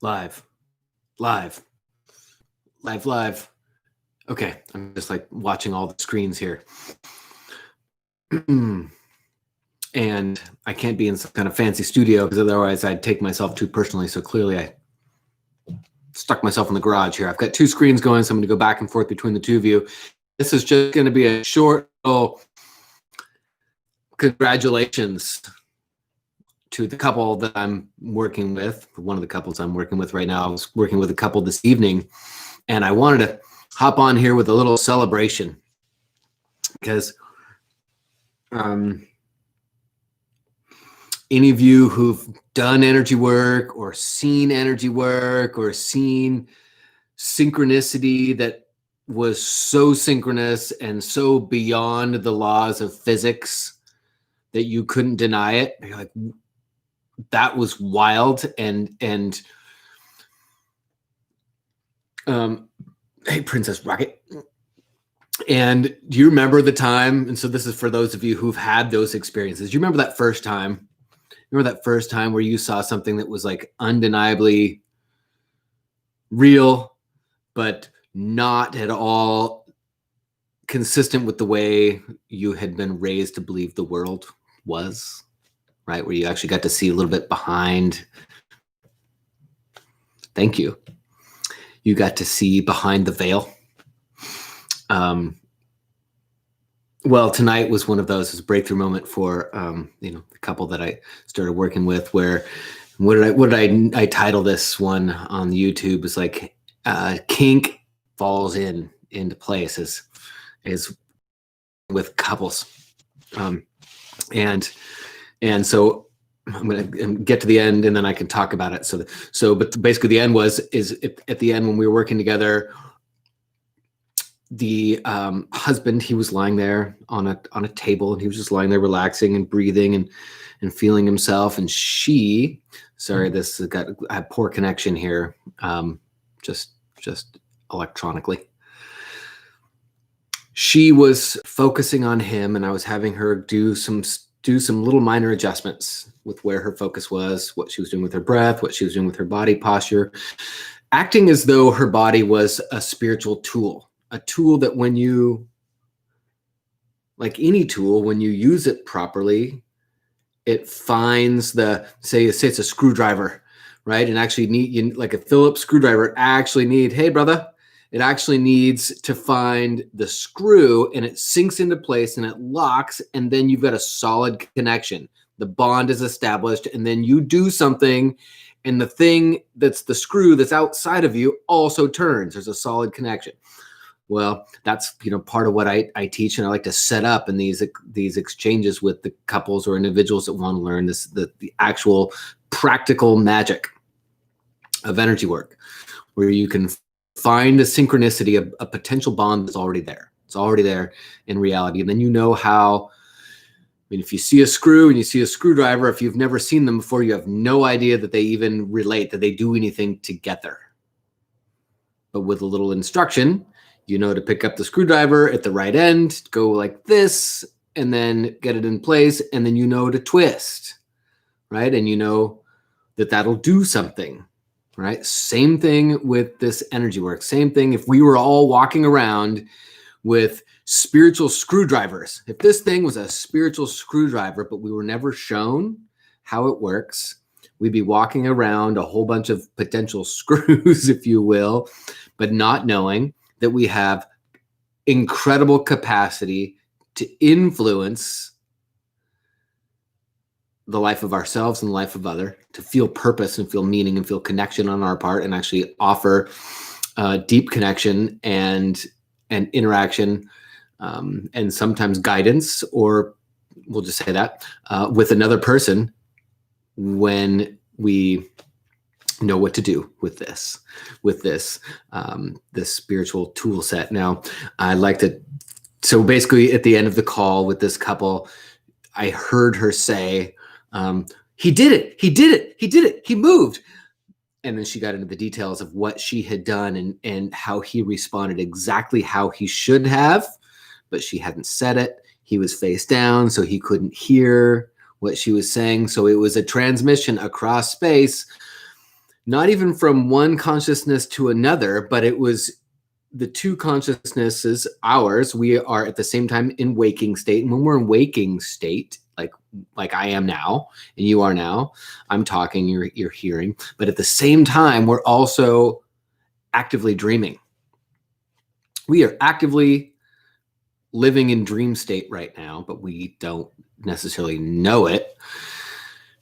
Live, live, live, live. Okay, I'm just like watching all the screens here. And I can't be in some kind of fancy studio because otherwise I'd take myself too personally. So clearly I stuck myself in the garage here. I've got two screens going, so I'm going to go back and forth between the two of you. This is just going to be a short little congratulations to the couple that I'm working with. One of the couples I'm working with right now. I was working with a couple this evening, and I wanted to hop on here with a little celebration because any of you who've done energy work or seen energy work or seen synchronicity that was so synchronous and so beyond the laws of physics that you couldn't deny it, you're like, that was wild. And hey, Princess Rocket. And do you remember the time? And so this is for those of you who've had those experiences. Do you remember that first time? Remember that first time where you saw something that was like undeniably real, but not at all consistent with the way you had been raised to believe the world was, right? Where you actually got to see a little bit behind. Thank you. You got to see behind the veil. Well, tonight was one of those. It's a breakthrough moment for the couple that I started working with. Where what did I title this one on YouTube? It's like Kink falls into place is with couples, and so I'm going to get to the end and then I can talk about it. But basically the end is at the end when we were working together. The husband, he was lying there on a table, and he was just lying there relaxing and breathing and feeling himself. And she, sorry, this has got a poor connection here, just electronically. She was focusing on him, and I was having her do some little minor adjustments with where her focus was, what she was doing with her breath, what she was doing with her body posture, acting as though her body was a spiritual tool. A tool that when you, like any tool, when you use it properly, it finds say it's a screwdriver, right? And actually like a Phillips screwdriver, hey brother, it actually needs to find the screw, and it sinks into place and it locks, and then you've got a solid connection. The bond is established, and then you do something, and the thing that's the screw that's outside of you also turns. There's a solid connection. Well, that's part of what I teach, and I like to set up in these exchanges with the couples or individuals that want to learn the actual practical magic of energy work, where you can find a synchronicity, a potential bond that's already there. It's already there in reality, and then how. If you see a screw and you see a screwdriver, if you've never seen them before, you have no idea that they even relate, that they do anything together. But with a little instruction, to pick up the screwdriver at the right end, go like this, and then get it in place, and then to twist, right? And that'll do something, right? Same thing with this energy work. Same thing if we were all walking around with spiritual screwdrivers. If this thing was a spiritual screwdriver, but we were never shown how it works, we'd be walking around a whole bunch of potential screws, if you will, but not knowing that we have incredible capacity to influence the life of ourselves and the life of others, to feel purpose and feel meaning and feel connection on our part, and actually offer deep connection and interaction, and sometimes guidance, or we'll just say that, with another person when we know what to do with this spiritual tool set. Now, I like to, so basically at the end of the call with this couple, I heard her say, he did it, he moved. And then she got into the details of what she had done and how he responded exactly how he should have, but she hadn't said it. He was face down, so he couldn't hear what she was saying. So it was a transmission across space not even from one consciousness to another, but it was the two consciousnesses, ours, we are at the same time in waking state. And when we're in waking state, like I am now and you are now, I'm talking, you're hearing, but at the same time, we're also actively dreaming. We are actively living in dream state right now, but we don't necessarily know it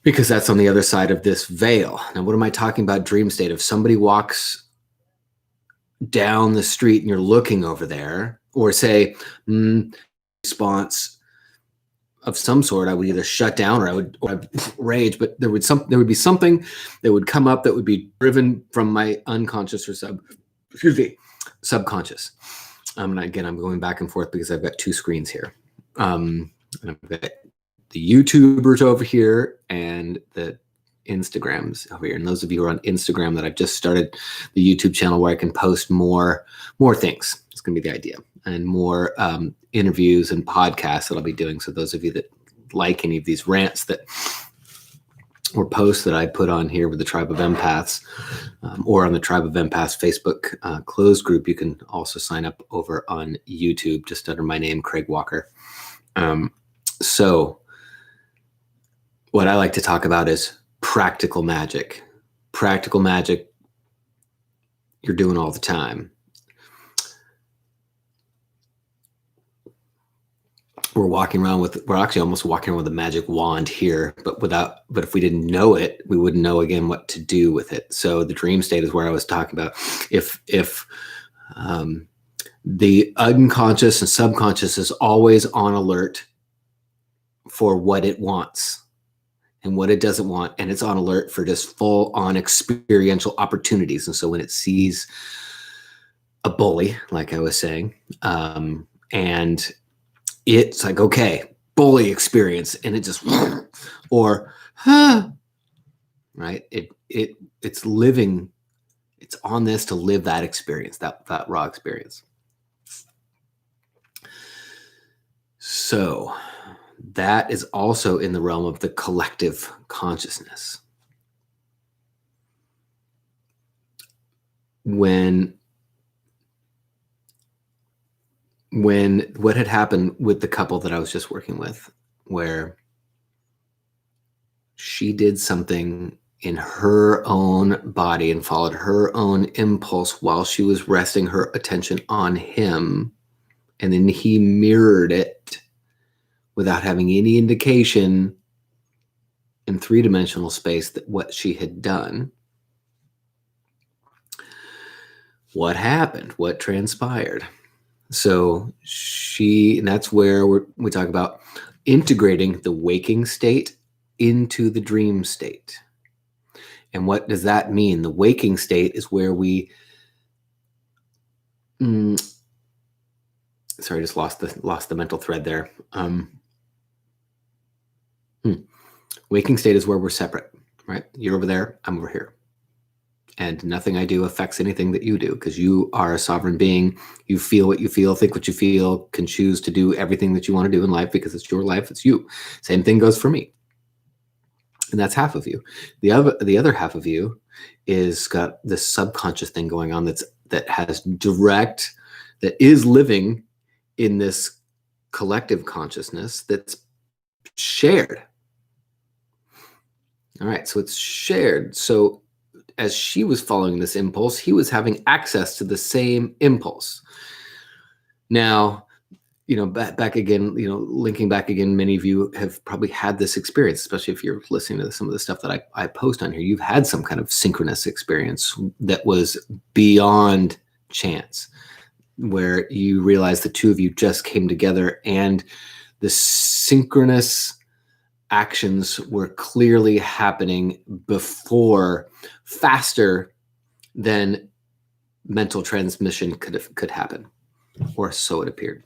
because that's on the other side of this veil. Now, what am I talking about dream state? If somebody walks down the street and you're looking over there, or say, response of some sort, I would either shut down or I'd rage, but there would be something that would come up that would be driven from my unconscious or subconscious. And again, I'm going back and forth because I've got two screens here. And I've got the YouTubers over here and the Instagrams over here. And those of you who are on Instagram, that I've just started the YouTube channel where I can post more things. It's going to be the idea, and more interviews and podcasts that I'll be doing. So those of you that like any of these rants that or posts that I put on here with the Tribe of Empaths, or on the Tribe of Empaths Facebook closed group, you can also sign up over on YouTube just under my name, Craig Walker. So what I like to talk about is practical magic. Practical magic you're doing all the time. We're actually almost walking around with a magic wand here, but if we didn't know it, we wouldn't know again what to do with it. So the dream state is where I was talking about. If the unconscious and subconscious is always on alert for what it wants and what it doesn't want, and it's on alert for just full on experiential opportunities. And so when it sees a bully, like I was saying, and it's like, okay, bully experience, and it just, or, right? It's living, it's on this to live that experience, that raw experience. So that is also in the realm of the collective consciousness. When what had happened with the couple that I was just working with, where she did something in her own body and followed her own impulse while she was resting her attention on him, and then he mirrored it without having any indication in three-dimensional space that what she had done. What happened? What transpired? So and that's where we talk about integrating the waking state into the dream state. And what does that mean? The waking state is where we, sorry, I just lost the mental thread there. Waking state is where we're separate, right? You're over there, I'm over here. And nothing I do affects anything that you do, because you are a sovereign being. You feel what you feel, think what you feel, can choose to do everything that you want to do in life because it's your life, it's you. Same thing goes for me. And that's half of you. The other half of you is got this subconscious thing going on that is living in this collective consciousness that's shared. All right, so it's shared. So as she was following this impulse, he was having access to the same impulse. Now, back again, linking back again, many of you have probably had this experience, especially if you're listening to some of the stuff that I post on here. You've had some kind of synchronous experience that was beyond chance, where you realize the two of you just came together and the synchronous actions were clearly happening before, faster than mental transmission could happen, or so it appeared.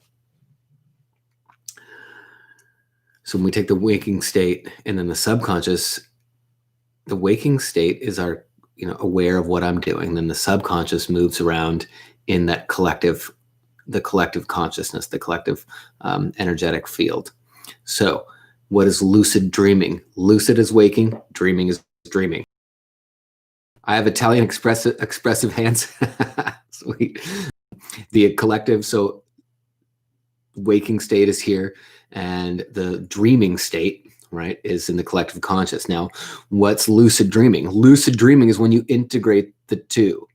So when we take the waking state and then the subconscious, the waking state is our, aware of what I'm doing. Then the subconscious moves around in that the collective consciousness, the collective energetic field. So what is lucid dreaming? Lucid is waking, dreaming is dreaming. I have Italian expressive hands. Sweet. The collective, so waking state is here, and the dreaming state, right, is in the collective conscious. Now, what's lucid dreaming? Lucid dreaming is when you integrate the two.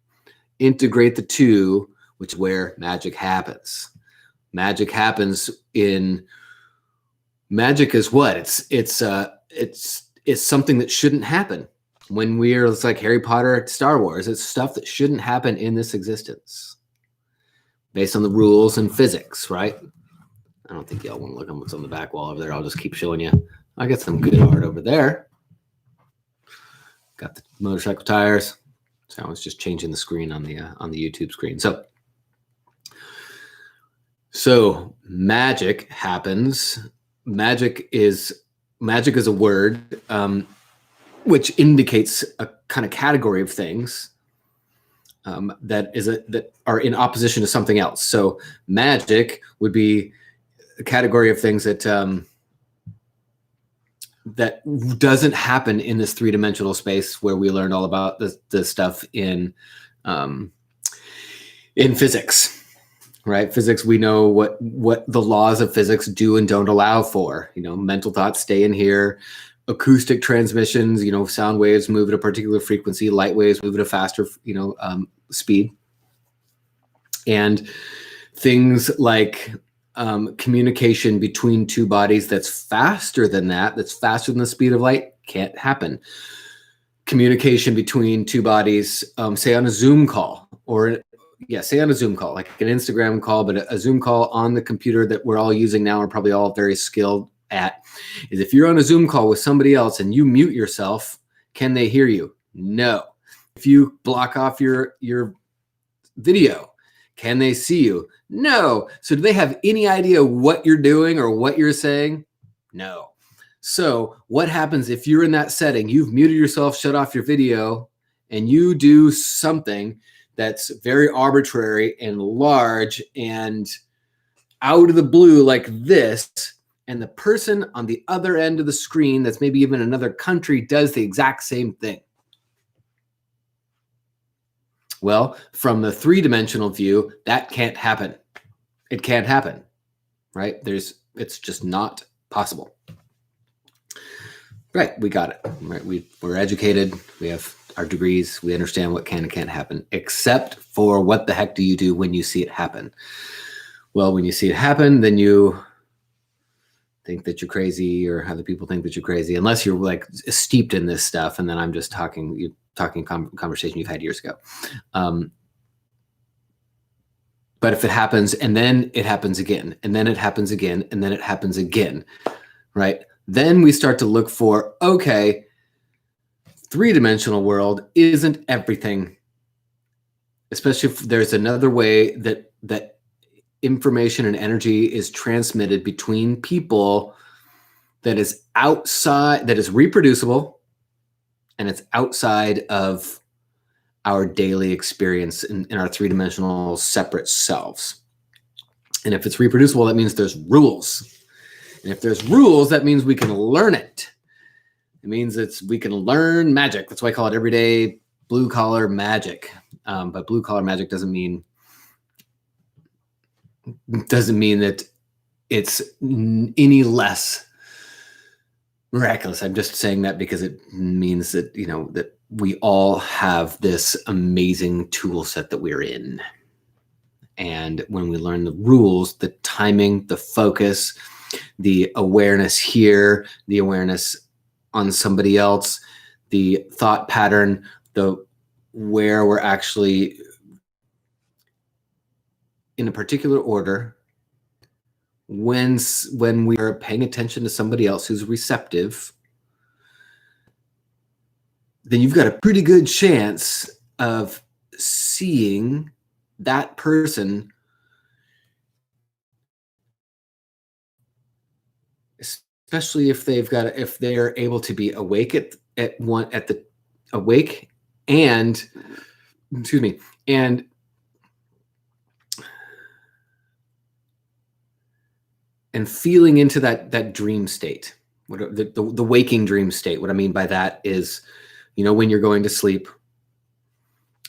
Integrate the two, which is where magic happens. Magic happens in magic is what? It's something that shouldn't happen. When it's like Harry Potter, Star Wars, it's stuff that shouldn't happen in this existence based on the rules and physics, right? I don't think y'all want to look at what's on the back wall over there. I'll just keep showing you. I got some good art over there. Got the motorcycle tires. So I was just changing the screen on the YouTube screen. So magic happens. Magic is a word which indicates a kind of category of things that are in opposition to something else. So magic would be a category of things that that doesn't happen in this three-dimensional space where we learned all about the stuff in physics, right? Physics, we know what the laws of physics do and don't allow for. Mental thoughts stay in here. Acoustic transmissions, sound waves move at a particular frequency. Light waves move at a faster, speed. And things like communication between two bodies that's faster than that's faster than the speed of light, can't happen. Communication between two bodies, say on a Zoom call, say on a Zoom call, like an Instagram call, but a Zoom call on the computer that we're all using now, are probably all very skilled at, is if you're on a Zoom call with somebody else and you mute yourself, can they hear you? No. If you block off your video, can they see you? No. So do they have any idea what you're doing or what you're saying? No. So what happens if you're in that setting, you've muted yourself, shut off your video, and you do something that's very arbitrary and large and out of the blue like this, and the person on the other end of the screen that's maybe even another country does the exact same thing? Well, from the three-dimensional view, that can't happen. It can't happen, right? It's just not possible. Right, we got it. Right, we're educated. We have our degrees. We understand what can and can't happen, except for what the heck do you do when you see it happen? Well, when you see it happen, then you think that you're crazy, or other people think that you're crazy, unless you're like steeped in this stuff. And then I'm just talking conversation you've had years ago. But if it happens, and then it happens again, and then it happens again, and then it happens again, right? Then we start to look for, okay, three-dimensional world isn't everything, especially if there's another way that information and energy is transmitted between people that is outside, that is reproducible, and it's outside of our daily experience in our three-dimensional separate selves. And if it's reproducible, that means there's rules. And if there's rules, that means we can learn it. It means we can learn magic. That's why I call it everyday blue-collar magic. But blue-collar magic doesn't mean that it's any less miraculous. I'm just saying that because it means that, that we all have this amazing tool set that we're in. And when we learn the rules, the timing, the focus, the awareness here, the awareness on somebody else, the thought pattern, where we're actually in a particular order, when we are paying attention to somebody else who's receptive, then you've got a pretty good chance of seeing that person, especially if they're able to be awake awake and feeling into that dream state, the waking dream state. What I mean by that is, when you're going to sleep,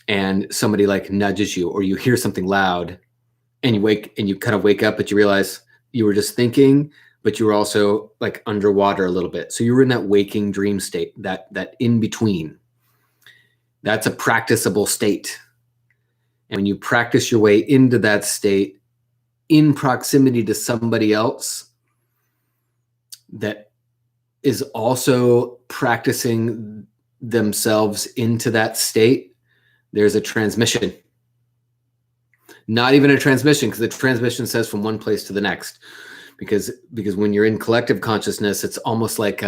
and somebody like nudges you, or you hear something loud, and you kind of wake up, but you realize you were just thinking, but you were also like underwater a little bit. So you were in that waking dream state, that in between. That's a practicable state. And when you practice your way into that state in proximity to somebody else that is also practicing themselves into that state, there's a transmission. Not even a transmission, because the transmission says from one place to the next. Because when you're in collective consciousness, it's almost like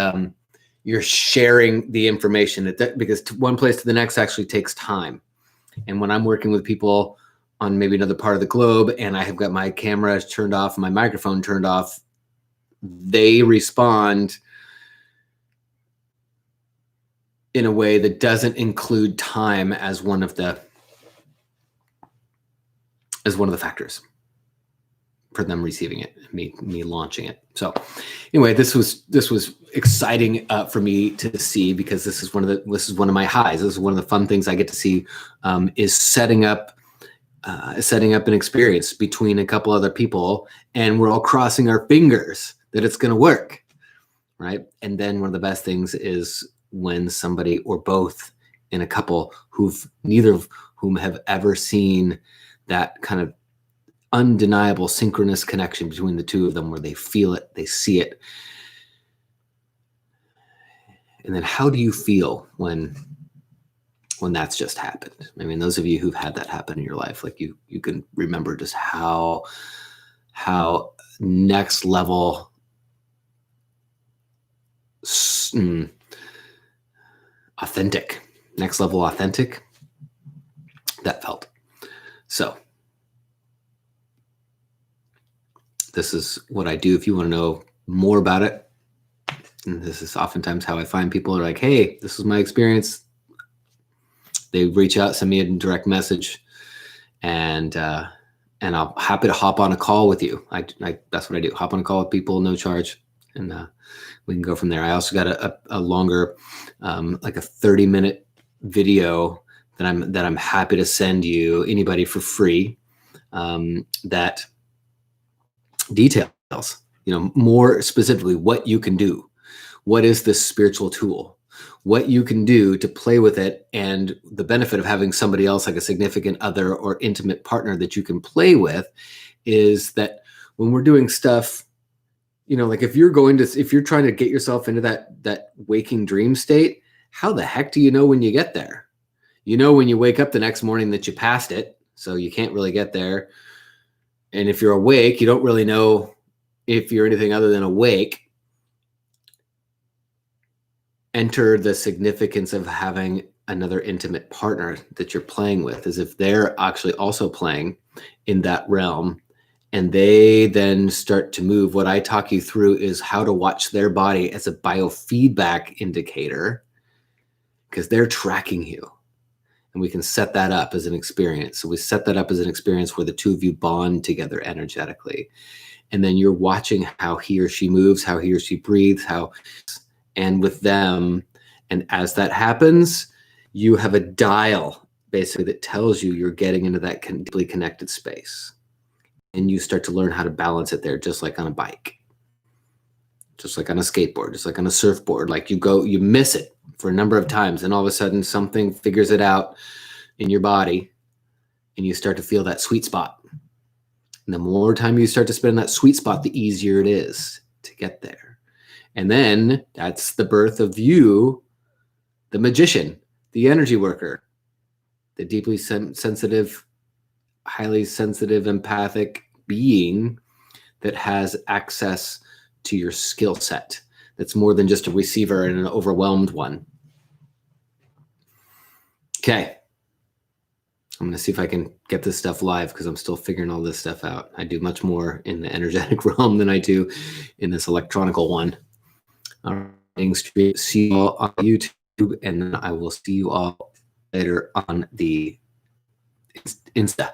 you're sharing the information. Because one place to the next actually takes time. And when I'm working with people on maybe another part of the globe, and I have got my camera turned off and my microphone turned off, they respond in a way that doesn't include time as one of the factors for them receiving it, me launching it. So anyway, this was exciting for me to see, because this is one of my highs. This is one of the fun things I get to see, is setting up an experience between a couple other people, and we're all crossing our fingers that it's going to work, right? And then one of the best things is when somebody or both in a couple neither of whom have ever seen that kind of undeniable synchronous connection between the two of them, where they feel it, they see it. And then how do you feel when that's just happened? I mean, those of you who've had that happen in your life, like you can remember just how next level authentic that felt. So this is what I do. If you want to know more about it, and this is oftentimes how I find people are like, hey, this is my experience. They reach out, send me a direct message, and I'm happy to hop on a call with you. That's what I do. Hop on a call with people, no charge, and we can go from there. I also got a longer, like a 30-minute video that I'm happy to send you, anybody, for free, that details, more specifically what you can do. What is this spiritual tool? What you can do to play with it, and the benefit of having somebody else, like a significant other or intimate partner that you can play with, is that when we're doing stuff, like if you're trying to get yourself into that waking dream state, how the heck do you know when you get there? When you wake up the next morning that you passed it, so you can't really get there. And if you're awake, you don't really know if you're anything other than awake. Enter the significance of having another intimate partner that you're playing with, as if they're actually also playing in that realm, and they then start to move. What I talk you through is how to watch their body as a biofeedback indicator, because they're tracking you, and we can set that up as an experience. So we set that up as an experience where the two of you bond together energetically, and then you're watching how he or she moves, how he or she breathes, and with them. And as that happens, you have a dial basically that tells you you're getting into that deeply connected space. And you start to learn how to balance it there, just like on a bike, just like on a skateboard, just like on a surfboard. Like you miss it for a number of times, and all of a sudden something figures it out in your body, and you start to feel that sweet spot. And the more time you start to spend in that sweet spot, the easier it is to get there. And then that's the birth of you, the magician, the energy worker, the deeply sensitive, highly sensitive, empathic being that has access to your skill set. That's more than just a receiver and an overwhelmed one. Okay. I'm going to see if I can get this stuff live, because I'm still figuring all this stuff out. I do much more in the energetic realm than I do in this electronical one. All right, see you all on YouTube, and then I will see you all later on the Insta.